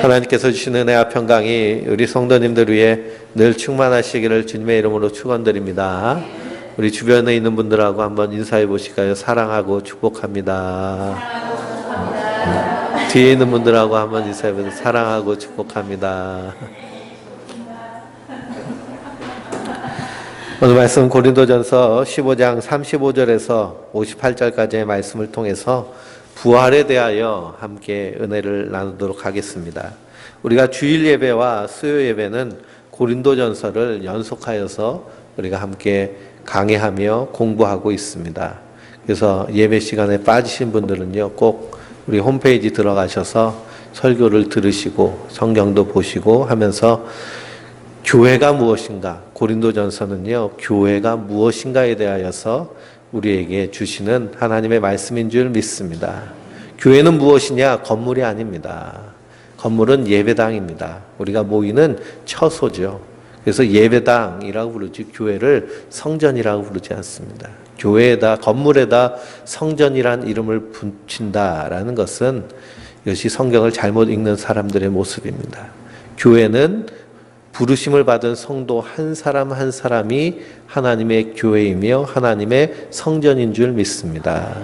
하나님께서 주시는 은혜와 평강이 우리 성도님들 위해 늘 충만하시기를 주님의 이름으로 축원드립니다. 우리 주변에 있는 분들하고 한번 인사해 보실까요? 사랑하고 축복합니다. 뒤에 있는 분들하고 한번 인사해 보세요. 사랑하고 축복합니다. 오늘 말씀 고린도전서 15장 35절에서 58절까지의 말씀을 통해서 부활에 대하여 함께 은혜를 나누도록 하겠습니다. 우리가 주일 예배와 수요 예배는 고린도전서를 연속하여서 우리가 함께 강해하며 공부하고 있습니다. 그래서 예배 시간에 빠지신 분들은요, 꼭 우리 홈페이지 들어가셔서 설교를 들으시고 성경도 보시고 하면서 교회가 무엇인가, 고린도전서는요, 교회가 무엇인가에 대하여서 우리에게 주시는 하나님의 말씀인 줄 믿습니다. 교회는 무엇이냐? 건물이 아닙니다. 건물은 예배당입니다. 우리가 모이는 처소죠. 그래서 예배당이라고 부르지 교회를 성전이라고 부르지 않습니다. 교회에다, 건물에다 성전이란 이름을 붙인다라는 것은 이것이 성경을 잘못 읽는 사람들의 모습입니다. 교회는 부르심을 받은 성도 한 사람 한 사람이 하나님의 교회이며 하나님의 성전인 줄 믿습니다.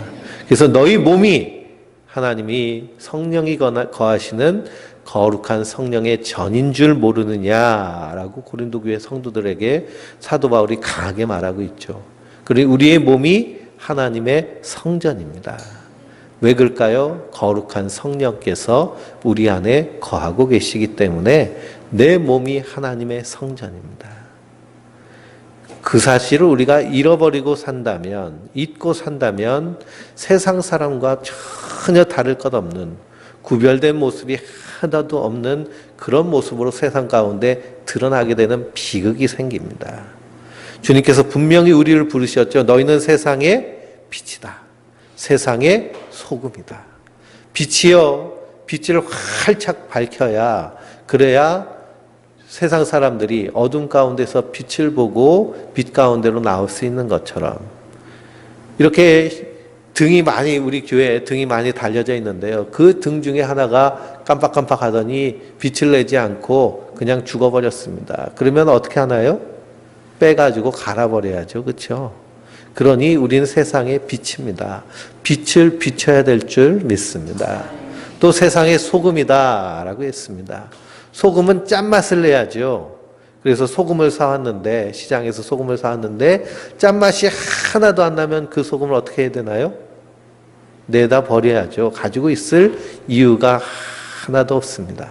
그래서 너희 몸이 하나님이 성령이 거하시는 거룩한 성령의 전인 줄 모르느냐라고 고린도 교회 성도들에게 사도 바울이 강하게 말하고 있죠. 그리고 우리의 몸이 하나님의 성전입니다. 왜 그럴까요? 거룩한 성령께서 우리 안에 거하고 계시기 때문에 내 몸이 하나님의 성전입니다. 그 사실을 우리가 잃어버리고 산다면, 잊고 산다면 세상 사람과 전혀 다를 것 없는, 구별된 모습이 하나도 없는 그런 모습으로 세상 가운데 드러나게 되는 비극이 생깁니다. 주님께서 분명히 우리를 부르셨죠. 너희는 세상의 빛이다. 세상의 소금이다. 빛이요, 빛을 활짝 밝혀야, 그래야 세상 사람들이 어둠 가운데서 빛을 보고 빛 가운데로 나올 수 있는 것처럼, 이렇게 등이 많이, 우리 교회에 등이 많이 달려져 있는데요, 그 등 중에 하나가 깜빡깜빡 하더니 빛을 내지 않고 그냥 죽어버렸습니다. 그러면 어떻게 하나요? 빼가지고 갈아버려야죠. 그렇죠? 그러니 우리는 세상의 빛입니다. 빛을 비춰야 될 줄 믿습니다. 또 세상의 소금이다 라고 했습니다. 소금은 짠맛을 내야죠. 그래서 소금을 사왔는데, 시장에서 소금을 사왔는데 짠맛이 하나도 안 나면 그 소금을 어떻게 해야 되나요? 내다 버려야죠. 가지고 있을 이유가 하나도 없습니다.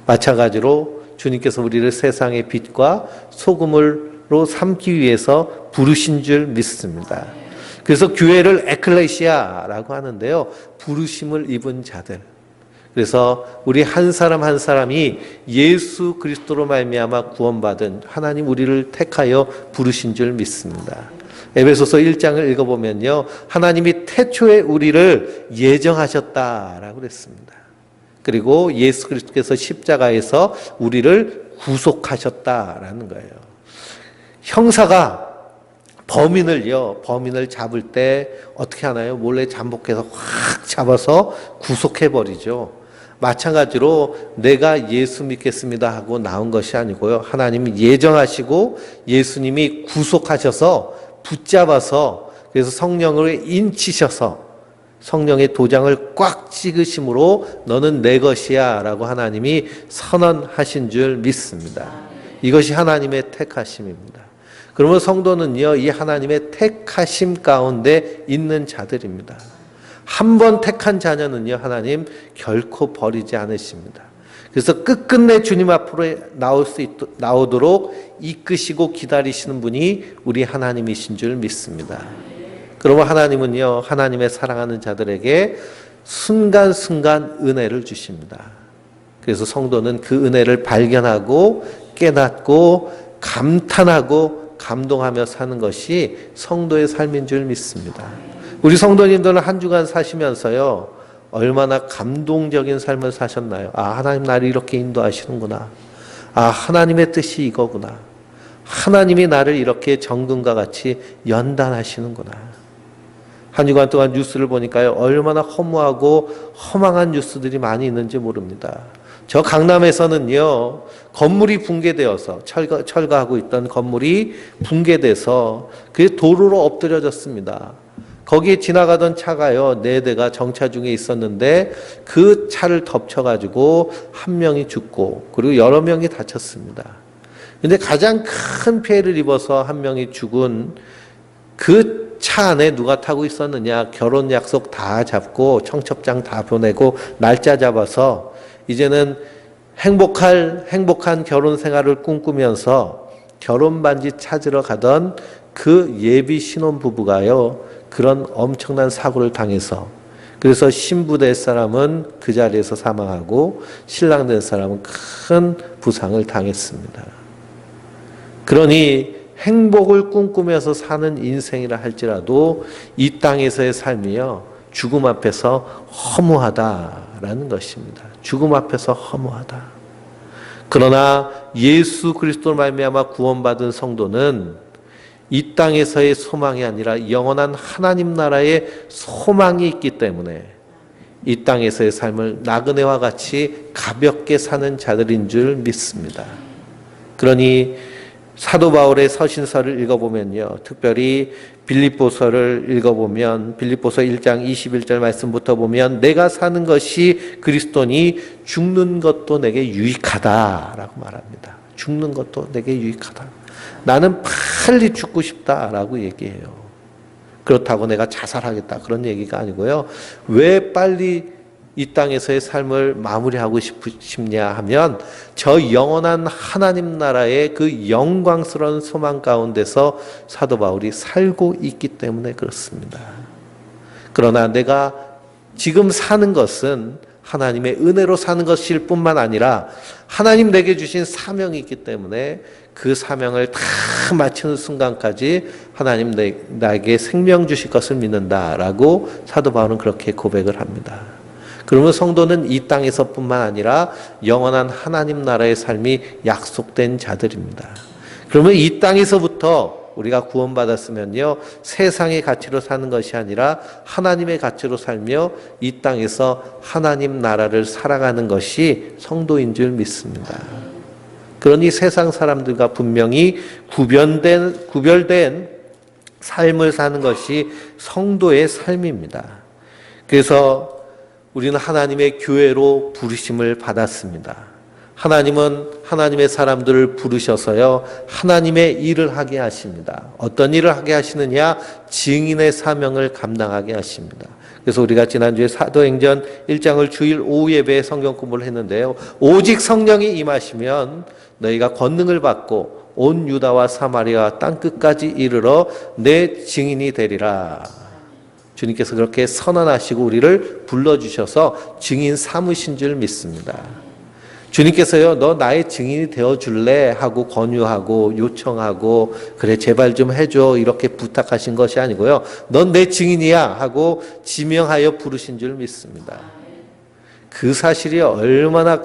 마찬가지로 주님께서 우리를 세상의 빛과 소금으로 삼기 위해서 부르신 줄 믿습니다. 그래서 교회를 에클레시아라고 하는데요, 부르심을 입은 자들. 그래서 우리 한 사람 한 사람이 예수 그리스도로 말미암아 구원받은, 하나님 우리를 택하여 부르신 줄 믿습니다. 에베소서 1장을 읽어보면요, 하나님이 태초에 우리를 예정하셨다라고 그랬습니다. 그리고 예수 그리스도께서 십자가에서 우리를 구속하셨다라는 거예요. 형사가 범인을 잡을 때 어떻게 하나요? 몰래 잠복해서 확 잡아서 구속해버리죠. 마찬가지로 내가 예수 믿겠습니다 하고 나온 것이 아니고요, 하나님이 예정하시고 예수님이 구속하셔서 붙잡아서, 그래서 성령으로 인치셔서 성령의 도장을 꽉 찍으심으로 너는 내 것이야 라고 하나님이 선언하신 줄 믿습니다. 이것이 하나님의 택하심입니다. 그러면 성도는요, 이 하나님의 택하심 가운데 있는 자들입니다. 한 번 택한 자녀는요, 하나님 결코 버리지 않으십니다. 그래서 끝끝내 주님 앞으로 나오도록 이끄시고 기다리시는 분이 우리 하나님이신 줄 믿습니다. 그러면 하나님은요, 하나님의 사랑하는 자들에게 순간순간 은혜를 주십니다. 그래서 성도는 그 은혜를 발견하고 깨닫고 감탄하고 감동하며 사는 것이 성도의 삶인 줄 믿습니다. 우리 성도님들은 한 주간 사시면서요, 얼마나 감동적인 삶을 사셨나요? 아, 하나님 나를 이렇게 인도하시는구나. 아, 하나님의 뜻이 이거구나. 하나님이 나를 이렇게 정금과 같이 연단하시는구나. 한 주간 동안 뉴스를 보니까요, 얼마나 허무하고 허망한 뉴스들이 많이 있는지 모릅니다. 저 강남에서는요, 건물이 붕괴되어서 철거하고 있던 건물이 붕괴돼서 그게 도로로 엎드려졌습니다. 거기에 지나가던 차가요, 4대가 정차 중에 있었는데 그 차를 덮쳐가지고 한 명이 죽고 그리고 여러 명이 다쳤습니다. 근데 가장 큰 피해를 입어서 한 명이 죽은 그 차 안에 누가 타고 있었느냐, 결혼 약속 다 잡고 청첩장 다 보내고 날짜 잡아서 이제는 행복한 결혼 생활을 꿈꾸면서 결혼 반지 찾으러 가던 그 예비 신혼부부가요, 그런 엄청난 사고를 당해서, 그래서 신부 될 사람은 그 자리에서 사망하고 신랑 될 사람은 큰 부상을 당했습니다. 그러니 행복을 꿈꾸면서 사는 인생이라 할지라도 이 땅에서의 삶이요, 죽음 앞에서 허무하다라는 것입니다. 죽음 앞에서 허무하다. 그러나 예수 그리스도로 말미암아 구원받은 성도는 이 땅에서의 소망이 아니라 영원한 하나님 나라의 소망이 있기 때문에 이 땅에서의 삶을 나그네와 같이 가볍게 사는 자들인 줄 믿습니다. 그러니 사도 바울의 서신서를 읽어보면요, 특별히 빌립보서를 읽어보면 빌립보서 1장 21절 말씀부터 보면 내가 사는 것이 그리스도니 죽는 것도 내게 유익하다라고 말합니다. 죽는 것도 내게 유익하다. 나는 빨리 죽고 싶다라고 얘기해요. 그렇다고 내가 자살하겠다 그런 얘기가 아니고요. 왜 빨리 이 땅에서의 삶을 마무리하고 싶냐 하면 저 영원한 하나님 나라의 그 영광스러운 소망 가운데서 사도 바울이 살고 있기 때문에 그렇습니다. 그러나 내가 지금 사는 것은 하나님의 은혜로 사는 것일 뿐만 아니라 하나님 내게 주신 사명이 있기 때문에 그 사명을 다 마치는 순간까지 하나님 나에게 생명 주실 것을 믿는다라고 사도 바울은 그렇게 고백을 합니다. 그러면 성도는 이 땅에서뿐만 아니라 영원한 하나님 나라의 삶이 약속된 자들입니다. 그러면 이 땅에서부터 우리가 구원받았으면요, 세상의 가치로 사는 것이 아니라 하나님의 가치로 살며 이 땅에서 하나님 나라를 살아가는 것이 성도인 줄 믿습니다. 그러니 세상 사람들과 분명히 구별된 삶을 사는 것이 성도의 삶입니다. 그래서 우리는 하나님의 교회로 부르심을 받았습니다. 하나님은 하나님의 사람들을 부르셔서요, 하나님의 일을 하게 하십니다. 어떤 일을 하게 하시느냐? 증인의 사명을 감당하게 하십니다. 그래서 우리가 지난주에 사도행전 1장을 주일 오후 예배에 성경 공부를 했는데요, 오직 성령이 임하시면 너희가 권능을 받고 온 유다와 사마리아 땅 끝까지 이르러 내 증인이 되리라. 주님께서 그렇게 선언하시고 우리를 불러주셔서 증인 삼으신 줄 믿습니다. 주님께서요, 너 나의 증인이 되어줄래? 하고 권유하고 요청하고 그래 제발 좀 해줘 이렇게 부탁하신 것이 아니고요, 넌 내 증인이야 하고 지명하여 부르신 줄 믿습니다. 그 사실이 얼마나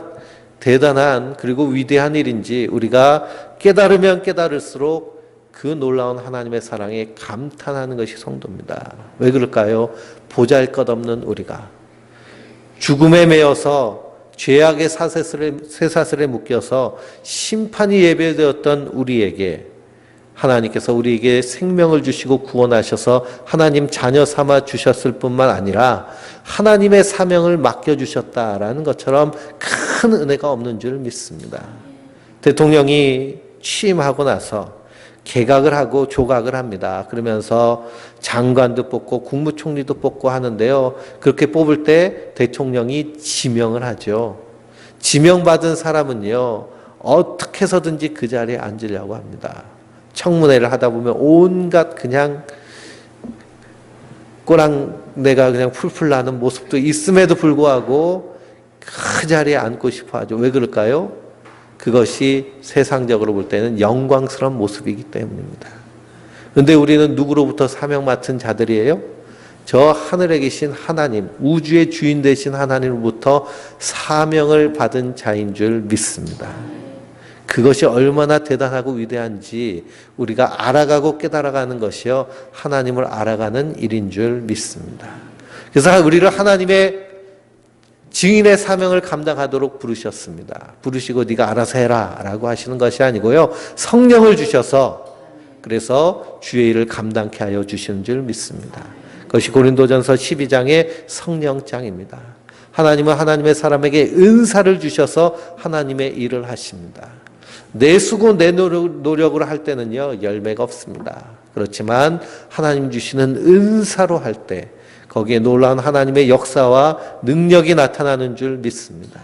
대단한 그리고 위대한 일인지 우리가 깨달으면 깨달을수록 그 놀라운 하나님의 사랑에 감탄하는 것이 성도입니다. 왜 그럴까요? 보잘것없는 우리가 죽음에 매여서 죄악의 쇠사슬에 묶여서 심판이 예배되었던 우리에게 하나님께서 우리에게 생명을 주시고 구원하셔서 하나님 자녀 삼아 주셨을 뿐만 아니라 하나님의 사명을 맡겨주셨다라는 것처럼 큰 은혜가 없는 줄 믿습니다. 대통령이 취임하고 나서 개각을 하고 조각을 합니다. 그러면서 장관도 뽑고 국무총리도 뽑고 하는데요, 그렇게 뽑을 때 대통령이 지명을 하죠. 지명받은 사람은요, 어떻게 해서든지 그 자리에 앉으려고 합니다. 청문회를 하다 보면 온갖 그냥 꼬랑내가 그냥 풀풀 나는 모습도 있음에도 불구하고 그 자리에 앉고 싶어 하죠. 왜 그럴까요? 그것이 세상적으로 볼 때는 영광스러운 모습이기 때문입니다. 그런데 우리는 누구로부터 사명 맡은 자들이에요? 저 하늘에 계신 하나님, 우주의 주인 되신 하나님으로부터 사명을 받은 자인 줄 믿습니다. 그것이 얼마나 대단하고 위대한지 우리가 알아가고 깨달아가는 것이요 하나님을 알아가는 일인 줄 믿습니다. 그래서 우리를 하나님의 증인의 사명을 감당하도록 부르셨습니다. 부르시고 네가 알아서 해라 라고 하시는 것이 아니고요, 성령을 주셔서 그래서 주의 일을 감당케 하여 주시는 줄 믿습니다. 그것이 고린도전서 12장의 성령장입니다. 하나님은 하나님의 사람에게 은사를 주셔서 하나님의 일을 하십니다. 내 수고 내 노력으로 할 때는요 열매가 없습니다. 그렇지만 하나님 주시는 은사로 할 때 거기에 놀라운 하나님의 역사와 능력이 나타나는 줄 믿습니다.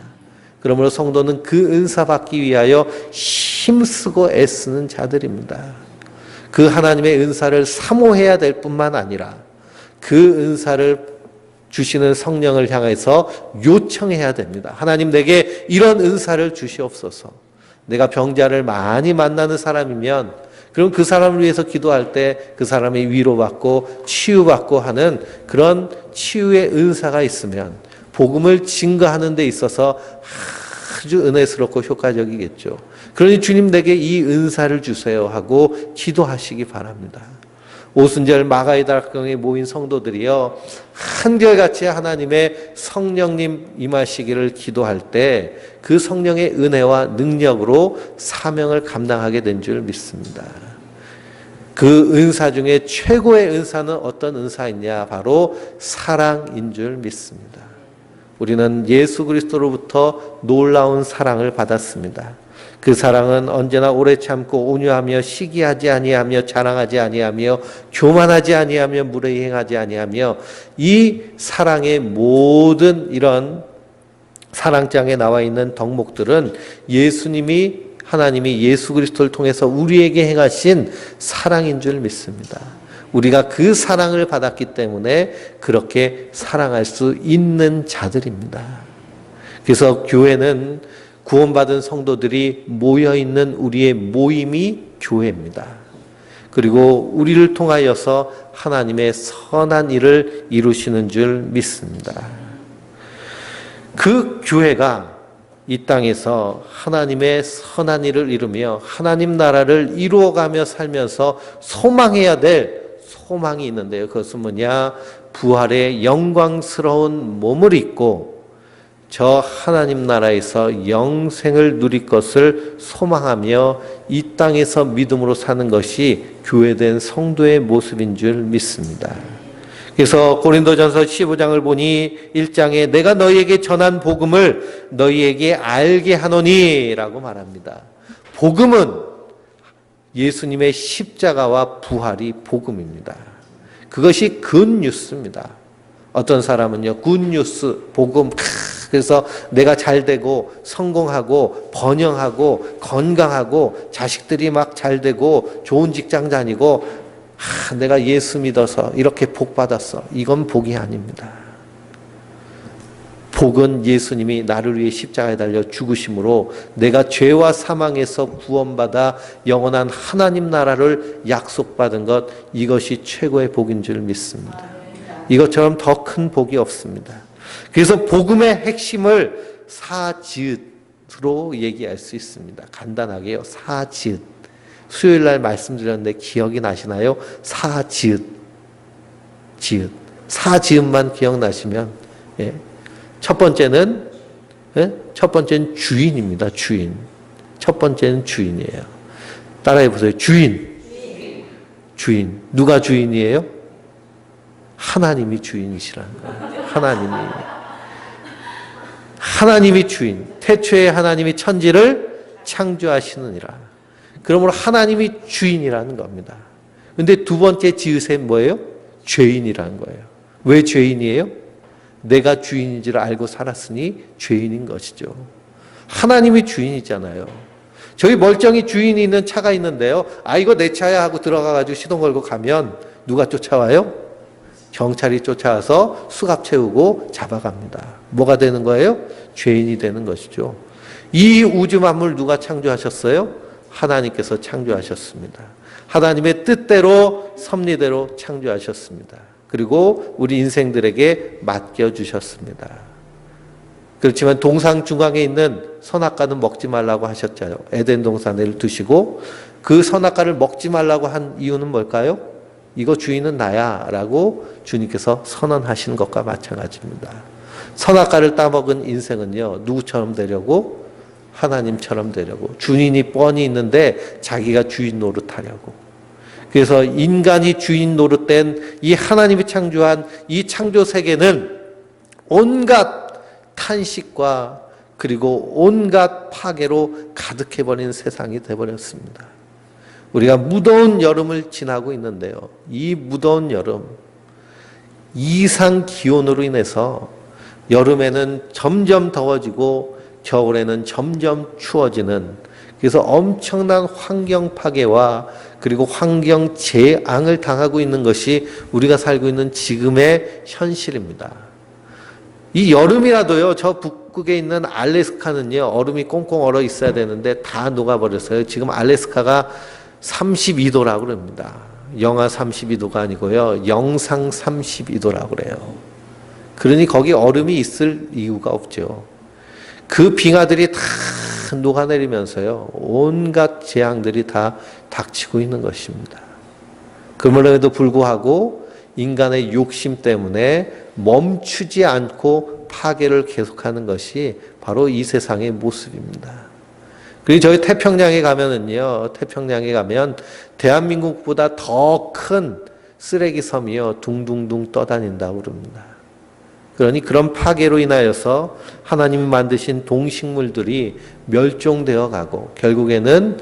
그러므로 성도는 그 은사 받기 위하여 힘쓰고 애쓰는 자들입니다. 그 하나님의 은사를 사모해야 될 뿐만 아니라 그 은사를 주시는 성령을 향해서 요청해야 됩니다. 하나님 내게 이런 은사를 주시옵소서. 내가 병자를 많이 만나는 사람이면 그럼 그 사람을 위해서 기도할 때 그 사람이 위로받고 치유받고 하는 그런 치유의 은사가 있으면 복음을 증거하는 데 있어서 아주 은혜스럽고 효과적이겠죠. 그러니 주님 내게 이 은사를 주세요 하고 기도하시기 바랍니다. 오순절 마가이다락경에 모인 성도들이요 한결같이 하나님의 성령님 임하시기를 기도할 때 그 성령의 은혜와 능력으로 사명을 감당하게 된 줄 믿습니다. 그 은사 중에 최고의 은사는 어떤 은사이냐? 바로 사랑인 줄 믿습니다. 우리는 예수 그리스도로부터 놀라운 사랑을 받았습니다. 그 사랑은 언제나 오래 참고 온유하며 시기하지 아니하며 자랑하지 아니하며 교만하지 아니하며 무례히 행하지 아니하며 이 사랑의 모든 이런 사랑장에 나와 있는 덕목들은 하나님이 예수 그리스도를 통해서 우리에게 행하신 사랑인 줄 믿습니다. 우리가 그 사랑을 받았기 때문에 그렇게 사랑할 수 있는 자들입니다. 그래서 교회는 구원받은 성도들이 모여있는 우리의 모임이 교회입니다. 그리고 우리를 통하여서 하나님의 선한 일을 이루시는 줄 믿습니다. 그 교회가 이 땅에서 하나님의 선한 일을 이루며 하나님 나라를 이루어가며 살면서 소망해야 될 소망이 있는데요. 그것은 뭐냐? 부활의 영광스러운 몸을 입고 저 하나님 나라에서 영생을 누릴 것을 소망하며 이 땅에서 믿음으로 사는 것이 교회된 성도의 모습인 줄 믿습니다. 그래서 고린도전서 15장을 보니 1장에 내가 너희에게 전한 복음을 너희에게 알게 하노니 라고 말합니다. 복음은 예수님의 십자가와 부활이 복음입니다. 그것이 굿뉴스입니다. 어떤 사람은요 굿뉴스, 복음, 그래서 내가 잘되고 성공하고 번영하고 건강하고 자식들이 막 잘되고 좋은 직장 다니고 내가 예수 믿어서 이렇게 복 받았어. 이건 복이 아닙니다. 복은 예수님이 나를 위해 십자가에 달려 죽으심으로 내가 죄와 사망에서 구원받아 영원한 하나님 나라를 약속받은 것, 이것이 최고의 복인 줄 믿습니다. 이것처럼 더 큰 복이 없습니다. 그래서 복음의 핵심을 사지읒으로 얘기할 수 있습니다. 간단하게요. 사지읒. 수요일 날 말씀드렸는데 기억이 나시나요? 사지읒. 사지읒만 기억나시면, 예. 첫 번째는 주인입니다. 주인. 첫 번째는 주인이에요. 따라해 보세요. 주인. 누가 주인이에요? 하나님이 주인이시라는 거예요. 하나님이 주인. 태초에 하나님이 천지를 창조하시느니라. 그러므로 하나님이 주인이라는 겁니다. 근데 두 번째 지읒이 뭐예요? 죄인이라는 거예요. 왜 죄인이에요? 내가 주인인지를 알고 살았으니 죄인인 것이죠. 하나님이 주인이잖아요. 저희 멀쩡히 주인이 있는 차가 있는데요. 이거 내 차야 하고 들어가가지고 시동 걸고 가면 누가 쫓아와요? 경찰이 쫓아와서 수갑 채우고 잡아갑니다. 뭐가 되는 거예요? 죄인이 되는 것이죠. 이 우주 만물 누가 창조하셨어요? 하나님께서 창조하셨습니다. 하나님의 뜻대로 섭리대로 창조하셨습니다. 그리고 우리 인생들에게 맡겨주셨습니다. 그렇지만 동상 중앙에 있는 선악과는 먹지 말라고 하셨잖아요. 에덴 동산을 두시고 그 선악과를 먹지 말라고 한 이유는 뭘까요? 이거 주인은 나야 라고 주님께서 선언하시는 것과 마찬가지입니다. 선악과를 따먹은 인생은요, 누구처럼 되려고? 하나님처럼 되려고. 주인이 뻔히 있는데 자기가 주인 노릇하려고. 그래서 인간이 주인 노릇된 이 하나님이 창조한 이 창조 세계는 온갖 탄식과 그리고 온갖 파괴로 가득해버린 세상이 되어버렸습니다. 우리가 무더운 여름을 지나고 있는데요. 이 무더운 여름, 이상 기온으로 인해서 여름에는 점점 더워지고 겨울에는 점점 추워지는, 그래서 엄청난 환경 파괴와 그리고 환경 재앙을 당하고 있는 것이 우리가 살고 있는 지금의 현실입니다. 이 여름이라도요, 저 북극에 있는 알래스카는요, 얼음이 꽁꽁 얼어 있어야 되는데 다 녹아버렸어요. 지금 알래스카가 32도라고 그럽니다. 영하 32도가 아니고요, 영상 32도라고 그래요. 그러니 거기 얼음이 있을 이유가 없죠. 그 빙하들이 다 녹아내리면서요, 온갖 재앙들이 다 닥치고 있는 것입니다. 그럼에도 불구하고 인간의 욕심 때문에 멈추지 않고 파괴를 계속하는 것이 바로 이 세상의 모습입니다. 그리고 저희 태평양에 가면은요, 태평양에 가면 대한민국보다 더 큰 쓰레기 섬이요, 둥둥둥 떠다닌다고 그럽니다. 그러니 그런 파괴로 인하여서 하나님이 만드신 동식물들이 멸종되어 가고 결국에는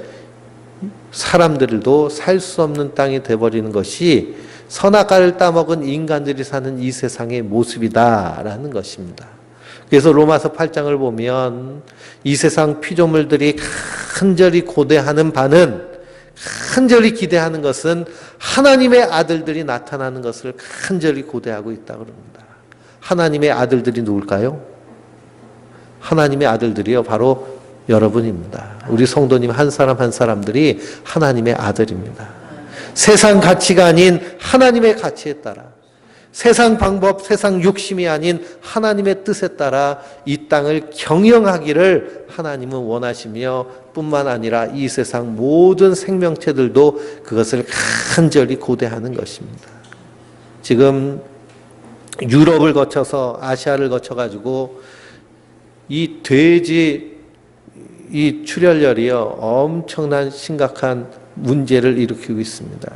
사람들도 살 수 없는 땅이 되어버리는 것이 선악과를 따먹은 인간들이 사는 이 세상의 모습이다라는 것입니다. 그래서 로마서 8장을 보면 이 세상 피조물들이 간절히 고대하는 바는, 간절히 기대하는 것은 하나님의 아들들이 나타나는 것을 간절히 고대하고 있다고 합니다. 하나님의 아들들이 누굴까요? 하나님의 아들들이요, 바로 여러분입니다. 우리 성도님 한 사람 한 사람들이 하나님의 아들입니다. 세상 가치가 아닌 하나님의 가치에 따라, 세상 방법, 세상 욕심이 아닌 하나님의 뜻에 따라 이 땅을 경영하기를 하나님은 원하시며 뿐만 아니라 이 세상 모든 생명체들도 그것을 간절히 고대하는 것입니다. 지금 유럽을 거쳐서 아시아를 거쳐가지고 이 돼지 이 출혈열이요, 엄청난 심각한 문제를 일으키고 있습니다.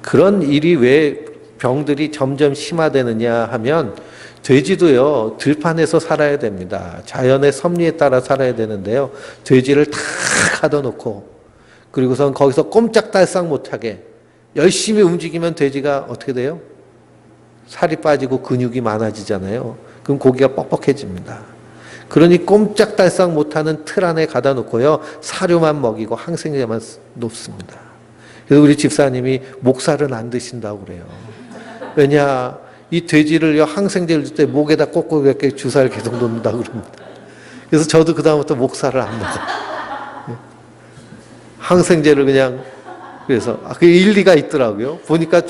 그런 일이 왜 병들이 점점 심화되느냐 하면 돼지도요, 들판에서 살아야 됩니다. 자연의 섭리에 따라 살아야 되는데요, 돼지를 다 가둬놓고 그리고선 거기서 꼼짝달싹 못하게 열심히 움직이면 돼지가 어떻게 돼요? 살이 빠지고 근육이 많아지잖아요. 그럼 고기가 뻑뻑해집니다. 그러니 꼼짝달싹 못하는 틀 안에 가다 놓고요, 사료만 먹이고 항생제만 놓습니다. 그래서 우리 집사님이 목살은 안 드신다고 그래요. 왜냐, 이 돼지를 항생제를 줄 때 목에다 꽂고 이렇게 주사를 계속 놓는다고 그럽니다. 그래서 저도 그다음부터 목살을 안 먹어요. 항생제를 그냥, 그래서 그 일리가 있더라고요. 보니까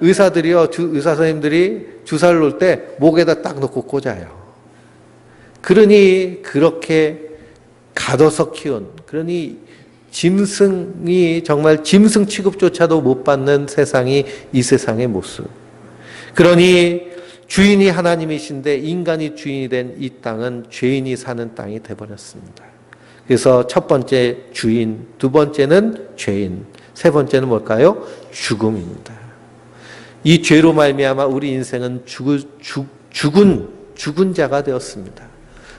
의사들이요, 의사 선생님들이 주사를 놓을 때 목에다 딱 놓고 꽂아요. 그러니 그렇게 가둬서 키운, 그러니 짐승이 정말 짐승 취급조차도 못 받는 세상이 이 세상의 모습. 그러니 주인이 하나님이신데 인간이 주인이 된 이 땅은 죄인이 사는 땅이 되어버렸습니다. 그래서 첫 번째 주인, 두 번째는 죄인, 세 번째는 뭘까요? 죽음입니다. 이 죄로 말미암아 우리 인생은 죽은 자가 되었습니다.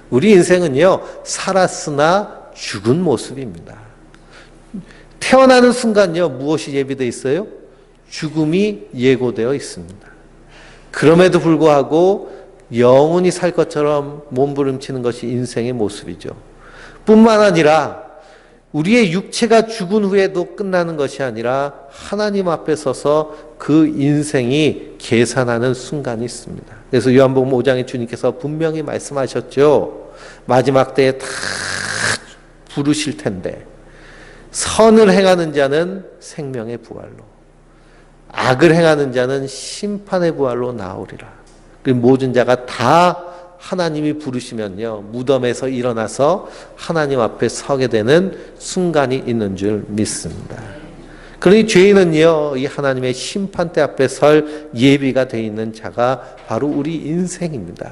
우리 인생은요, 살았으나 죽은 모습입니다. 태어나는 순간요, 무엇이 예비되어 있어요? 죽음이 예고되어 있습니다. 그럼에도 불구하고 영원히 살 것처럼 몸부림치는 것이 인생의 모습이죠. 뿐만 아니라 우리의 육체가 죽은 후에도 끝나는 것이 아니라 하나님 앞에 서서 그 인생이 계산하는 순간이 있습니다. 그래서 요한복음 5장에 주님께서 분명히 말씀하셨죠. 마지막 때에 다 부르실 텐데 선을 행하는 자는 생명의 부활로, 악을 행하는 자는 심판의 부활로 나오리라. 그 모든 자가 다 하나님이 부르시면요, 무덤에서 일어나서 하나님 앞에 서게 되는 순간이 있는 줄 믿습니다. 그러니 죄인은요, 이 하나님의 심판대 앞에 설 예비가 되어 있는 자가 바로 우리 인생입니다.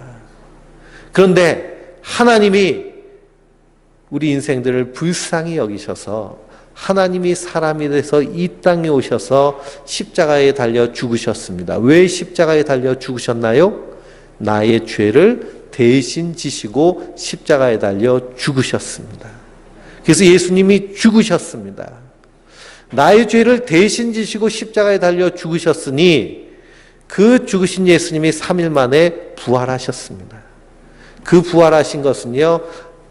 그런데 하나님이 우리 인생들을 불쌍히 여기셔서 하나님이 사람이 돼서 이 땅에 오셔서 십자가에 달려 죽으셨습니다. 왜 십자가에 달려 죽으셨나요? 나의 죄를 대신 지시고 십자가에 달려 죽으셨습니다. 그래서 예수님이 죽으셨습니다. 나의 죄를 대신 지시고 십자가에 달려 죽으셨으니 그 죽으신 예수님이 3일 만에 부활하셨습니다. 그 부활하신 것은요,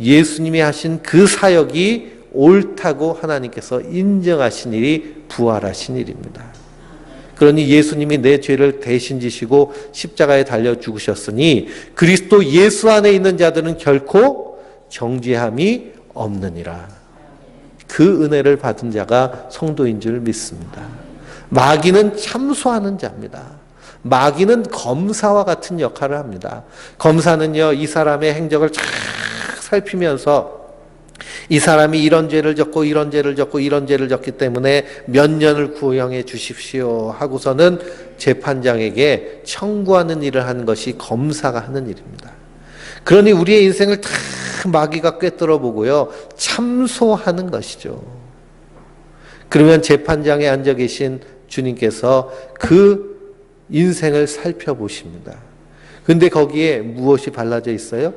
예수님이 하신 그 사역이 옳다고 하나님께서 인정하신 일이 부활하신 일입니다. 그러니 예수님이 내 죄를 대신 지시고 십자가에 달려 죽으셨으니 그리스도 예수 안에 있는 자들은 결코 정죄함이 없느니라. 그 은혜를 받은 자가 성도인 줄 믿습니다. 마귀는 참소하는 자입니다. 마귀는 검사와 같은 역할을 합니다. 검사는요, 이 사람의 행적을 쫙 살피면서 이 사람이 이런 죄를 졌고 이런 죄를 졌고 이런 죄를 졌기 때문에 몇 년을 구형해 주십시오 하고서는 재판장에게 청구하는 일을 하는 것이 검사가 하는 일입니다. 그러니 우리의 인생을 다 마귀가 꿰뚫어 보고요, 참소하는 것이죠. 그러면 재판장에 앉아 계신 주님께서 그 인생을 살펴보십니다. 근데 거기에 무엇이 발라져 있어요?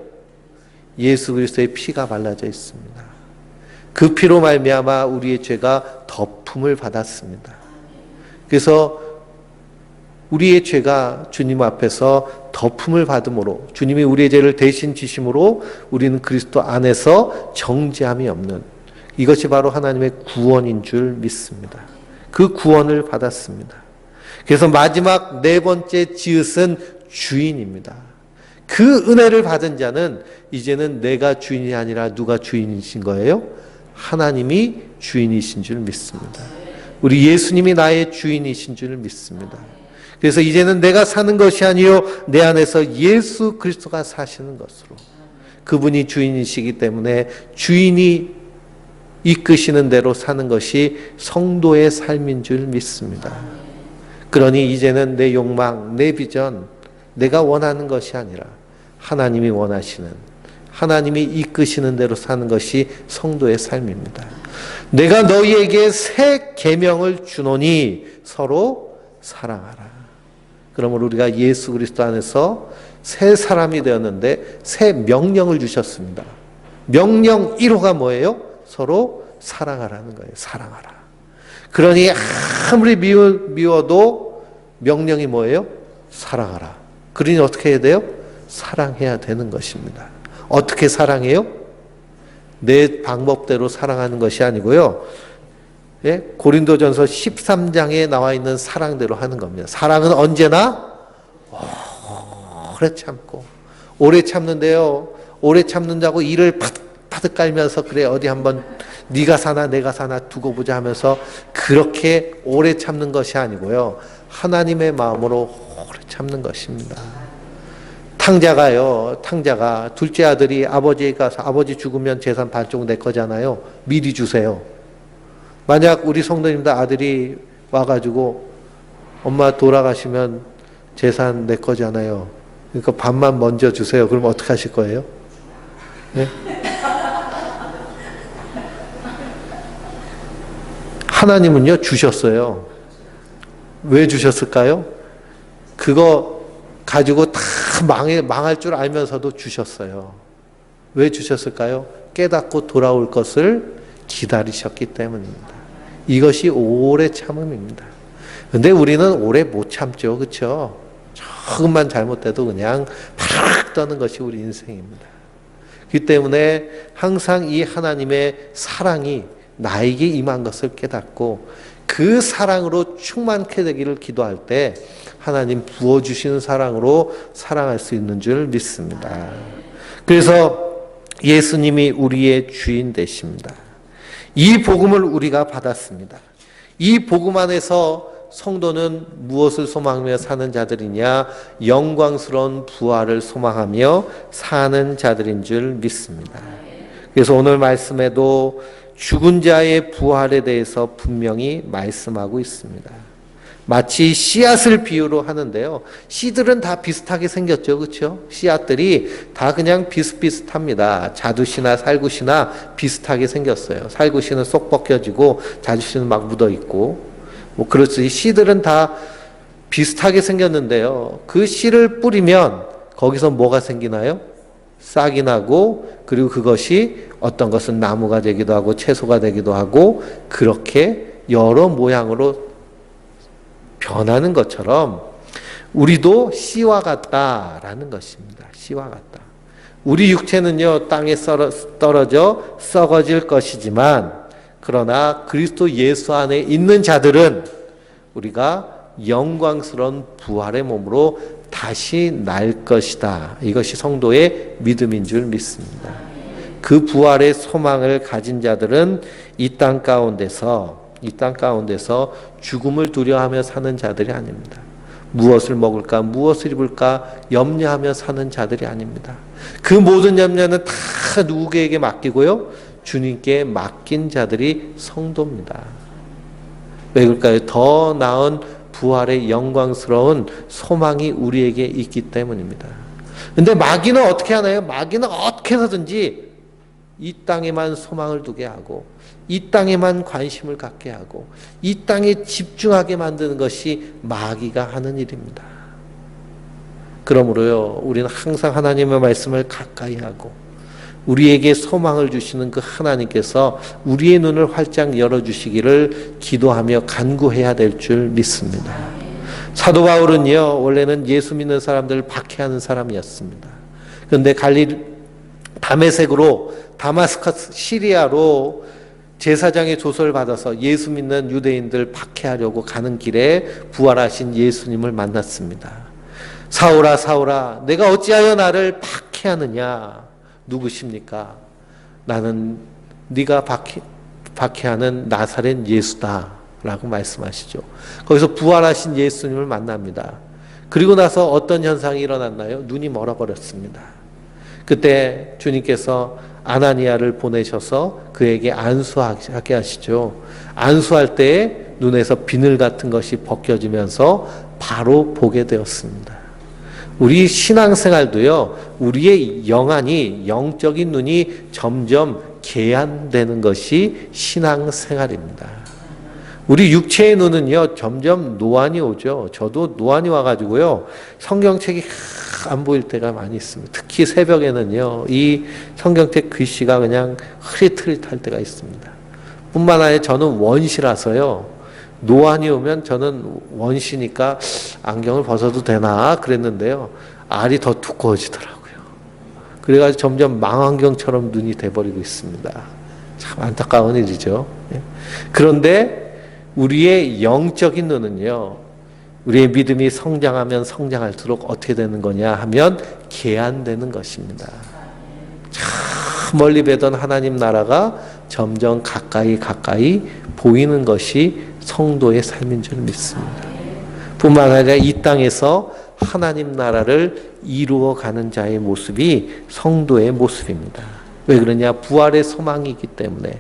예수 그리스도의 피가 발라져 있습니다. 그 피로 말미암아 우리의 죄가 덮음을 받았습니다. 그래서 우리의 죄가 주님 앞에서 덮음을 받음으로, 주님이 우리의 죄를 대신 지심으로 우리는 그리스도 안에서 정죄함이 없는, 이것이 바로 하나님의 구원인 줄 믿습니다. 그 구원을 받았습니다. 그래서 마지막 네 번째 지읒은 주인입니다. 그 은혜를 받은 자는 이제는 내가 주인이 아니라 누가 주인이신 거예요? 하나님이 주인이신 줄 믿습니다. 우리 예수님이 나의 주인이신 줄 믿습니다. 그래서 이제는 내가 사는 것이 아니요 내 안에서 예수 그리스도가 사시는 것으로, 그분이 주인이시기 때문에 주인이 이끄시는 대로 사는 것이 성도의 삶인 줄 믿습니다. 그러니 이제는 내 욕망, 내 비전, 내가 원하는 것이 아니라 하나님이 원하시는, 하나님이 이끄시는 대로 사는 것이 성도의 삶입니다. 내가 너희에게 새 계명을 주노니 서로 사랑하라. 그러므로 우리가 예수 그리스도 안에서 새 사람이 되었는데 새 명령을 주셨습니다. 명령 1호가 뭐예요? 서로 사랑하라는 거예요. 사랑하라. 그러니 아무리 미워도 명령이 뭐예요? 사랑하라. 그러니 어떻게 해야 돼요? 사랑해야 되는 것입니다. 어떻게 사랑해요? 내 방법대로 사랑하는 것이 아니고요. 예? 고린도전서 13장에 나와 있는 사랑대로 하는 겁니다. 사랑은 언제나 오래 참고, 오래 참는데요. 오래 참는다고 이를 파득 깔면서 그래 어디 한번 네가 사나 내가 사나 두고 보자 하면서 그렇게 오래 참는 것이 아니고요. 하나님의 마음으로 오래 참는 것입니다. 탕자가 둘째 아들이 아버지에 가서 아버지 죽으면 재산 반쪽 내 거잖아요. 미리 주세요. 만약 우리 성도님들 아들이 와가지고 엄마 돌아가시면 재산 내 거잖아요. 그러니까 반만 먼저 주세요. 그럼 어떻게 하실 거예요? 네? 하나님은요 주셨어요. 왜 주셨을까요? 그거 가지고 다 망할 줄 알면서도 주셨어요. 왜 주셨을까요? 깨닫고 돌아올 것을 기다리셨기 때문입니다. 이것이 오래 참음입니다. 근데 우리는 오래 못 참죠. 그렇죠? 조금만 잘못돼도 그냥 팍 떠는 것이 우리 인생입니다. 그렇기 때문에 항상 이 하나님의 사랑이 나에게 임한 것을 깨닫고 그 사랑으로 충만케 되기를 기도할 때 하나님 부어주시는 사랑으로 사랑할 수 있는 줄 믿습니다. 그래서 예수님이 우리의 주인 되십니다. 이 복음을 우리가 받았습니다. 이 복음 안에서 성도는 무엇을 소망하며 사는 자들이냐? 영광스러운 부활을 소망하며 사는 자들인 줄 믿습니다. 그래서 오늘 말씀에도 죽은 자의 부활에 대해서 분명히 말씀하고 있습니다. 마치 씨앗을 비유로 하는데요. 씨들은 다 비슷하게 생겼죠. 그렇죠? 씨앗들이 다 그냥 비슷비슷합니다. 자두씨나 살구씨나 비슷하게 생겼어요. 살구씨는 쏙 벗겨지고 자두씨는 막 묻어있고 뭐 그렇듯이 씨들은 다 비슷하게 생겼는데요. 그 씨를 뿌리면 거기서 뭐가 생기나요? 싹이 나고 그리고 그것이 어떤 것은 나무가 되기도 하고 채소가 되기도 하고 그렇게 여러 모양으로 변하는 것처럼 우리도 씨와 같다라는 것입니다. 씨와 같다. 우리 육체는요 땅에 떨어져 썩어질 것이지만 그러나 그리스도 예수 안에 있는 자들은 우리가 영광스러운 부활의 몸으로 다시 날 것이다. 이것이 성도의 믿음인 줄 믿습니다. 그 부활의 소망을 가진 자들은 이 땅 가운데서 죽음을 두려워하며 사는 자들이 아닙니다. 무엇을 먹을까, 무엇을 입을까 염려하며 사는 자들이 아닙니다. 그 모든 염려는 다 누구에게 맡기고요? 주님께 맡긴 자들이 성도입니다. 왜 그럴까요? 더 나은 부활의 영광스러운 소망이 우리에게 있기 때문입니다. 근데 마귀는 어떻게 하나요? 마귀는 어떻게 해서든지 이 땅에만 소망을 두게 하고 이 땅에만 관심을 갖게 하고 이 땅에 집중하게 만드는 것이 마귀가 하는 일입니다. 그러므로요, 우리는 항상 하나님의 말씀을 가까이 하고 우리에게 소망을 주시는 그 하나님께서 우리의 눈을 활짝 열어주시기를 기도하며 간구해야 될 줄 믿습니다. 사도 바울은요, 원래는 예수 믿는 사람들을 박해하는 사람이었습니다. 그런데 다메섹으로 다마스커스 시리아로 제사장의 조서를 받아서 예수 믿는 유대인들 박해하려고 가는 길에 부활하신 예수님을 만났습니다. 사울아 사울아 내가 어찌하여 나를 박해하느냐. 누구십니까? 나는 네가 박해하는 나사렛 예수다 라고 말씀하시죠. 거기서 부활하신 예수님을 만납니다. 그리고 나서 어떤 현상이 일어났나요? 눈이 멀어버렸습니다. 그때 주님께서 아나니아를 보내셔서 그에게 안수하게 하시죠. 안수할 때에 눈에서 비늘 같은 것이 벗겨지면서 바로 보게 되었습니다. 우리 신앙생활도요, 우리의 영적인 눈이 점점 개안되는 것이 신앙생활입니다. 우리 육체의 눈은요, 점점 노안이 오죠. 저도 노안이 와가지고요, 성경책이 안 보일 때가 많이 있습니다. 특히 새벽에는요, 이 성경책 글씨가 그냥 흐릿흐릿할 때가 있습니다. 뿐만 아니라 저는 원시라서요, 노안이 오면 저는 원시니까 안경을 벗어도 되나 그랬는데요. 알이 더 두꺼워지더라고요. 그래가지고 점점 망원경처럼 눈이 돼버리고 있습니다. 참 안타까운 일이죠. 그런데 우리의 영적인 눈은요, 우리의 믿음이 성장하면 성장할수록 어떻게 되는 거냐 하면 개안되는 것입니다. 참 멀리 뵈던 하나님 나라가 점점 가까이 보이는 것이 성도의 삶인 줄 믿습니다. 뿐만 아니라 이 땅에서 하나님 나라를 이루어가는 자의 모습이 성도의 모습입니다. 왜 그러냐? 부활의 소망이 있기 때문에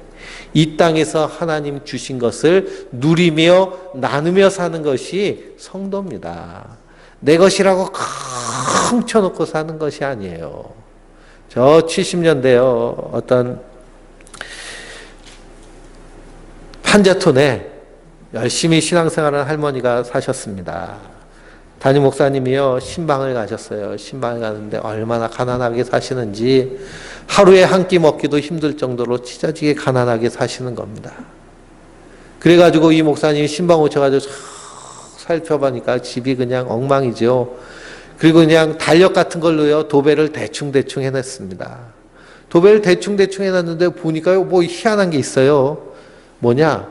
이 땅에서 하나님 주신 것을 누리며 나누며 사는 것이 성도입니다. 내 것이라고 훔쳐놓고 사는 것이 아니에요. 저 70년대요. 어떤 판자촌에 열심히 신앙생활하는 할머니가 사셨습니다. 담임 목사님이요, 신방을 가셨어요. 신방을 가는데 얼마나 가난하게 사시는지 하루에 한 끼 먹기도 힘들 정도로 찢어지게 가난하게 사시는 겁니다. 그래가지고 이 목사님이 신방 오셔가지고 살펴보니까 집이 그냥 엉망이죠. 그리고 그냥 달력 같은 걸로요, 도배를 대충 해냈습니다. 도배를 대충 해놨는데 보니까요, 뭐 희한한 게 있어요. 뭐냐?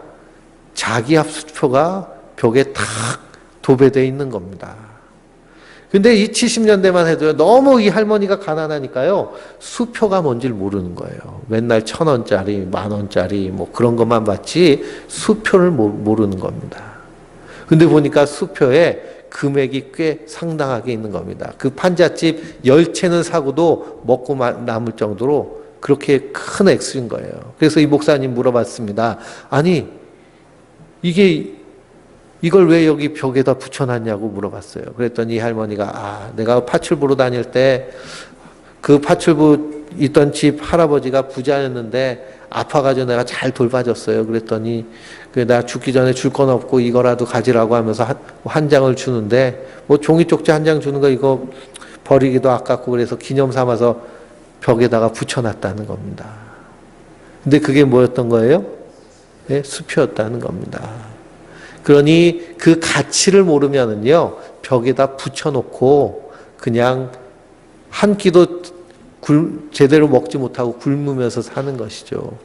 자기 수표가 벽에 탁 도배되어 있는 겁니다. 근데 이 70년대만 해도요, 너무 이 할머니가 가난하니까요, 수표가 뭔지를 모르는 거예요. 맨날 1,000원짜리, 10,000원짜리, 뭐 그런 것만 받지, 수표를 모르는 겁니다. 근데 보니까 수표에 금액이 꽤 상당하게 있는 겁니다. 그 판잣집 10채는 사고도 먹고 남을 정도로 그렇게 큰 액수인 거예요. 그래서 이 목사님 물어봤습니다. 아니, 이걸 왜 여기 벽에다 붙여놨냐고 물어봤어요. 그랬더니 이 할머니가, 내가 파출부로 다닐 때 그 파출부 있던 집 할아버지가 부자였는데 아파가지고 내가 잘 돌봐줬어요. 그랬더니 내가 죽기 전에 줄 건 없고 이거라도 가지라고 하면서 한 장을 주는데, 뭐 종이 쪽지 한 장 주는 거 이거 버리기도 아깝고 그래서 기념 삼아서 벽에다가 붙여놨다는 겁니다. 근데 그게 뭐였던 거예요? 네, 수표였다는 겁니다. 그러니 그 가치를 모르면은요, 벽에다 붙여놓고 그냥 한 끼도 제대로 먹지 못하고 굶으면서 사는 것이죠.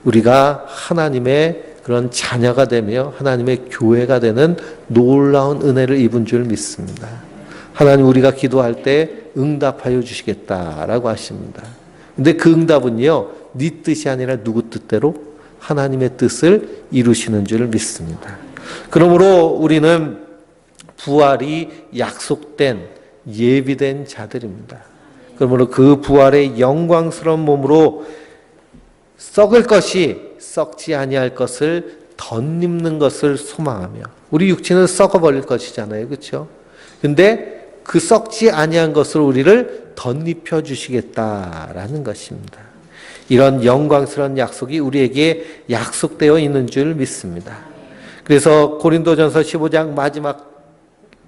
우리가 하나님의 그런 자녀가 되며 하나님의 교회가 되는 놀라운 은혜를 입은 줄 믿습니다. 하나님 우리가 기도할 때 응답하여 주시겠다라고 하십니다. 근데 그 응답은요, 네 뜻이 아니라 누구 뜻대로 하나님의 뜻을 이루시는 줄 믿습니다. 그러므로 우리는 부활이 약속된 예비된 자들입니다. 그러므로 그 부활의 영광스러운 몸으로 썩을 것이 썩지 아니할 것을 덧입는 것을 소망하며, 우리 육체는 썩어버릴 것이잖아요. 그렇죠? 근데 그 썩지 아니한 것을 우리를 덧입혀 주시겠다라는 것입니다. 이런 영광스러운 약속이 우리에게 약속되어 있는 줄 믿습니다. 그래서 고린도전서 15장 마지막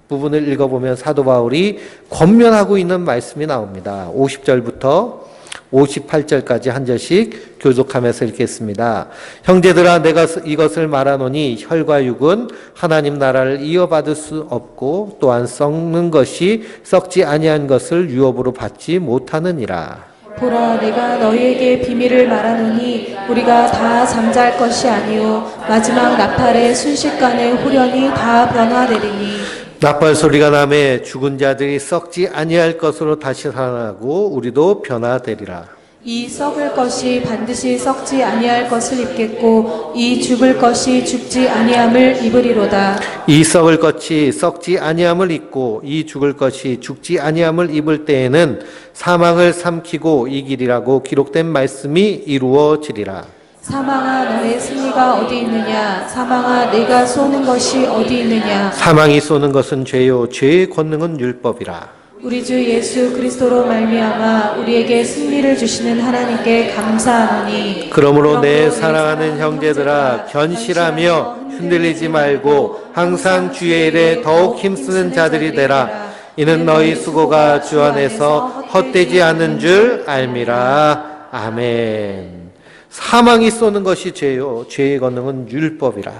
부분을 읽어보면 사도 바울이 권면하고 있는 말씀이 나옵니다. 50절부터 58절까지 한 절씩 교독하면서 읽겠습니다. 형제들아, 내가 이것을 말하노니 혈과 육은 하나님 나라를 이어받을 수 없고 또한 썩는 것이 썩지 아니한 것을 유업으로 받지 못하느니라. 보라, 내가 너희에게 비밀을 말하노니 우리가 다 잠잘 것이 아니요 마지막 나팔의 순식간에 후련히 다 변화되리니. 나팔 소리가 나매 죽은 자들이 썩지 아니할 것으로 다시 살아나고 우리도 변화되리라. 이 썩을 것이 반드시 썩지 아니할 것을 입겠고 이 죽을 것이 죽지 아니함을 입으리로다. 이 썩을 것이 썩지 아니함을 입고 이 죽을 것이 죽지 아니함을 입을 때에는 사망을 삼키고 이기리라고 기록된 말씀이 이루어지리라. 사망아, 너의 승리가 어디 있느냐? 사망아, 네가 쏘는 것이 어디 있느냐? 사망이 쏘는 것은 죄요 죄의 권능은 율법이라. 우리 주 예수 그리스도로 말미암아 우리에게 승리를 주시는 하나님께 감사하노니. 그러므로 내 사랑하는 형제들아, 견실하며 흔들리지 말고 항상 주의 일에 더욱 힘쓰는 자들이 되라. 이는 너희 수고가 주 안에서 헛되지 않는 줄 알미라. 아멘. 사망이 쏘는 것이 죄요 죄의 권능은 율법이라.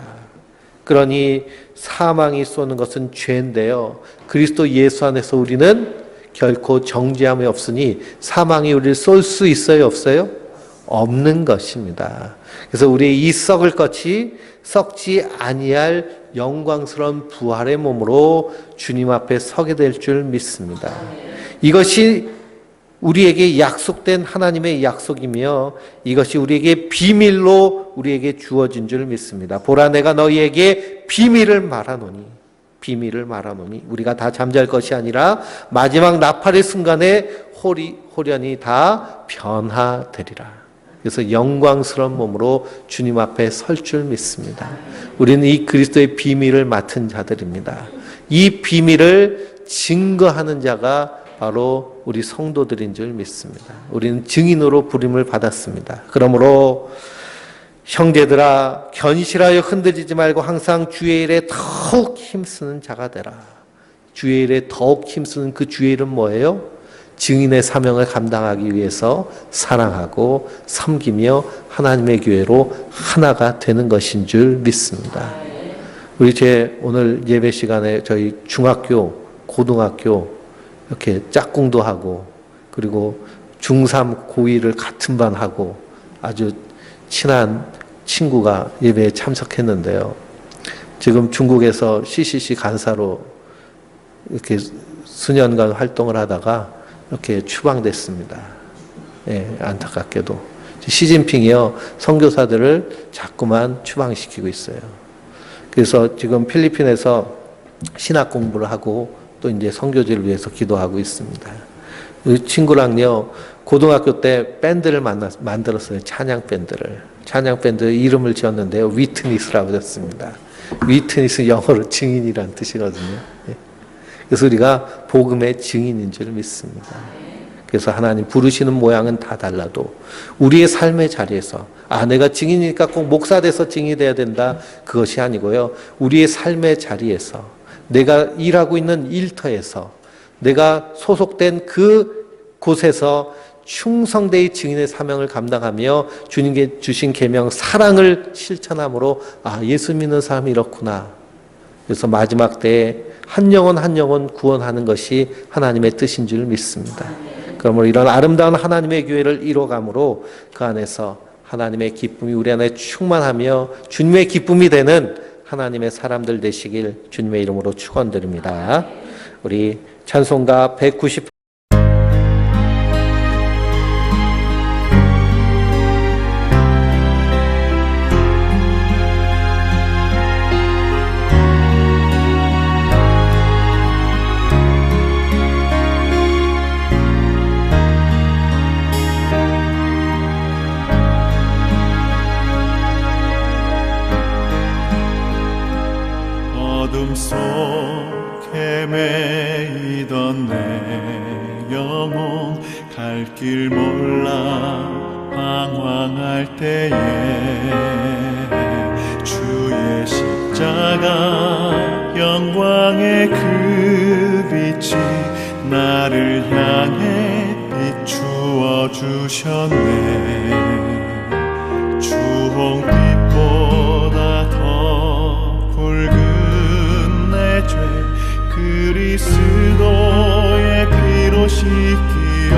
그러니 사망이 쏘는 것은 죄인데요, 그리스도 예수 안에서 우리는 결코 정죄함이 없으니 사망이 우리를 쏠 수 있어요, 없어요? 없는 것입니다. 그래서 우리의 이 썩을 것이 썩지 아니할 영광스러운 부활의 몸으로 주님 앞에 서게 될 줄 믿습니다. 이것이 우리에게 약속된 하나님의 약속이며 이것이 우리에게 비밀로 우리에게 주어진 줄 믿습니다. 보라, 내가 너희에게 비밀을 말하노니 우리가 다 잠잘 것이 아니라 마지막 나팔의 순간에 호련히 다 변화되리라. 그래서 영광스러운 몸으로 주님 앞에 설 줄 믿습니다. 우리는 이 그리스도의 비밀을 맡은 자들입니다. 이 비밀을 증거하는 자가 바로 우리 성도들인 줄 믿습니다. 우리는 증인으로 부름을 받았습니다. 그러므로 형제들아, 견실하여 흔들리지 말고 항상 주의 일에 더욱 힘쓰는 자가 되라. 주의 일에 더욱 힘쓰는 그 주의 일은 뭐예요? 증인의 사명을 감당하기 위해서 사랑하고 섬기며 하나님의 교회로 하나가 되는 것인 줄 믿습니다. 우리 오늘 예배 시간에 저희 중학교, 고등학교 이렇게 짝꿍도 하고 그리고 중3, 고2를 같은 반 하고 아주 친한 친구가 예배에 참석했는데요. 지금 중국에서 CCC 간사로 이렇게 수년간 활동을 하다가 이렇게 추방됐습니다. 예, 안타깝게도. 시진핑이요, 선교사들을 자꾸만 추방시키고 있어요. 그래서 지금 필리핀에서 신학 공부를 하고 또 이제 선교지를 위해서 기도하고 있습니다. 이 친구랑요, 고등학교 때 밴드를 만들었어요. 찬양 밴드를. 찬양 밴드 이름을 지었는데요. 위트니스라고 했습니다. 위트니스 영어로 증인이란 뜻이거든요. 그래서 우리가 복음의 증인인 줄 믿습니다. 그래서 하나님 부르시는 모양은 다 달라도 우리의 삶의 자리에서 내가 증인이니까 꼭 목사 돼서 증인이 돼야 된다. 그것이 아니고요. 우리의 삶의 자리에서 내가 일하고 있는 일터에서 내가 소속된 그 곳에서 충성되이 증인의 사명을 감당하며 주님께 주신 계명 사랑을 실천함으로 예수 믿는 사람이 이렇구나. 그래서 마지막 때에 한 영혼 한 영혼 구원하는 것이 하나님의 뜻인 줄 믿습니다. 그러므로 이런 아름다운 하나님의 교회를 이뤄감으로 그 안에서 하나님의 기쁨이 우리 안에 충만하며 주님의 기쁨이 되는 하나님의 사람들 되시길 주님의 이름으로 축원드립니다. 우리 찬송가 190 어둠 속 헤매이던 내 영혼 갈 길 몰라 방황할 때에 주의 십자가 영광의 그 빛이 나를 향해 비추어 주셨네. 주홍빛보다 더 붉은 내 죄 그리스도의 피로 씻기어